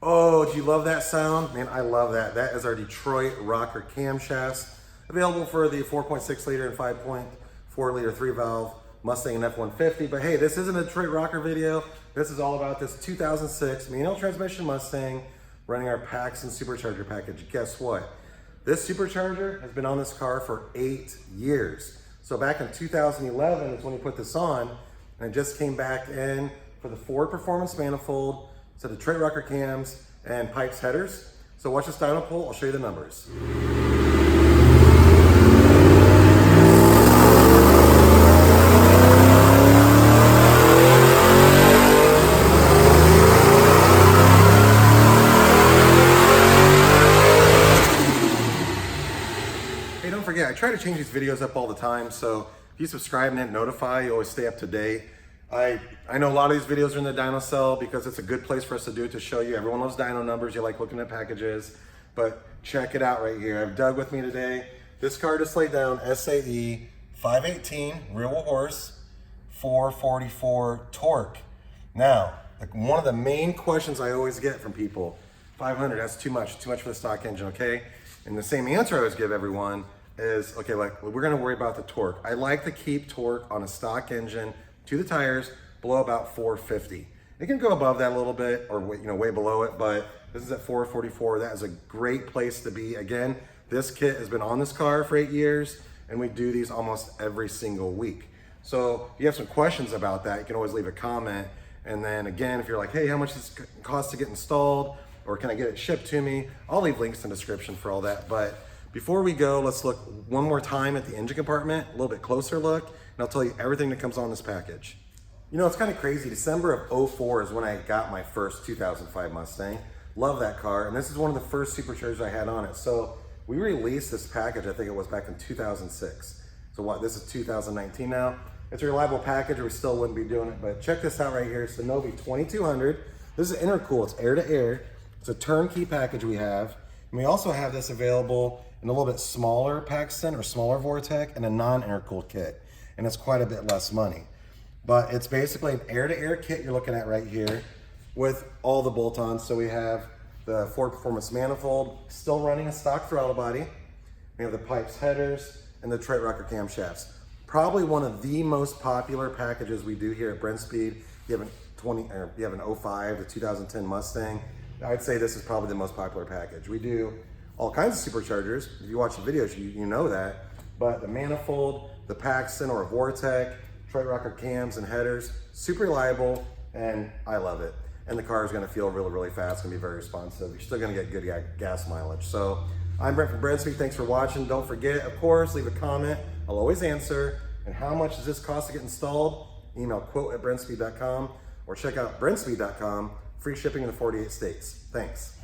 Oh, do you love that sound? Man, I love that. That is our Detroit rocker camshafts, available for the 4.6 liter and 5.4 liter 3-valve Mustang and F-150. But hey, this isn't a Detroit rocker video. This is all about this 2006 manual transmission Mustang running our Paxton Supercharger package. Guess what? This Supercharger has been on this car for 8 years. So back in 2011 is when we put this on, and it just came back in for the Ford Performance manifold, so Detroit rocker cams and pipes headers. So watch this dyno pull, I'll show you the numbers. Hey, don't forget, I try to change these videos up all the time, so if you subscribe and hit notify, you always stay up to date. I know a lot of these videos are in the dyno cell because it's a good place for us to do it, to show you. Everyone loves dyno numbers, you like looking at packages, but check it out right here. I have Doug with me today. This car just laid down SAE 518 rear wheel horse, 444 torque. Now, one of the main questions I always get from people, 500, that's too much for the stock engine, okay? And the same answer I always give everyone is, okay, like we're gonna worry about the torque. I like to keep torque on a stock engine to the tires below about 450. It can go above that a little bit or way below it, but this is at 444. That is a great place to be. Again, this kit has been on this car for 8 years and we do these almost every single week. So if you have some questions about that, you can always leave a comment. And then again, if you're like, hey, how much does it cost to get installed? Or can I get it shipped to me? I'll leave links in the description for all that. But before we go, let's look one more time at the engine compartment, a little bit closer look, and I'll tell you everything that comes on this package. You know, it's kind of crazy. December of 04 is when I got my first 2005 Mustang. Love that car, and this is one of the first Superchargers I had on it. So we released this package, I think it was back in 2006. So what, this is 2019 now. It's a reliable package, or we still wouldn't be doing it, but check this out right here. It's the Novi 2200. This is intercool, it's air to air. It's a turnkey package we have. And we also have this available in a little bit smaller Paxton or smaller Vortech and a non-intercooled kit. And it's quite a bit less money. But it's basically an air-to-air kit you're looking at right here with all the bolt-ons. So we have the Ford Performance manifold, still running a stock throttle body. We have the pipes headers and the Detroit rocker camshafts. Probably one of the most popular packages we do here at Brenspeed. You have an 05 to 2010 Mustang. I'd say this is probably the most popular package. We do all kinds of Superchargers. If you watch the videos, you know that. But the manifold, the Paxton or a Vortech, Detroit rocker cams and headers, super reliable, and I love it. And the car is gonna feel really, really fast, gonna be very responsive. You're still gonna get good gas mileage. So I'm Brent from Brenspeed, thanks for watching. Don't forget, of course, leave a comment. I'll always answer. And how much does this cost to get installed? Email quote@brenspeed.com or check out brenspeed.com. Free shipping in the 48 states. Thanks.